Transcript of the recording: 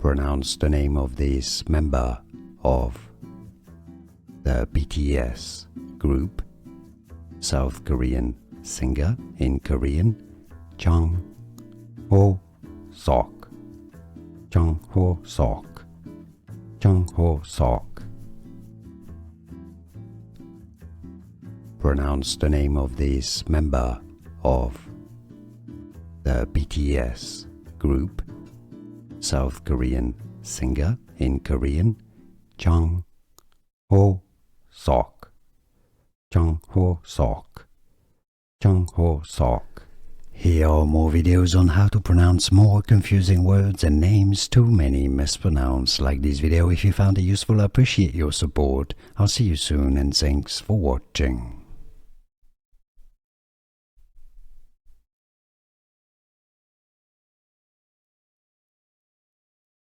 Pronounce the name of this member of the BTS group, South Korean singer in Korean, Jung Hoseok. Jung Hoseok. Jung Hoseok. Pronounce the name of this member of the BTS group, South Korean singer in Korean, Jung Hoseok. Jung Hoseok. Jung Hoseok. Here are more videos on how to pronounce more confusing words and names too many mispronounced. Like this video if you found it useful. I appreciate your support. I'll see you soon and thanks for watching.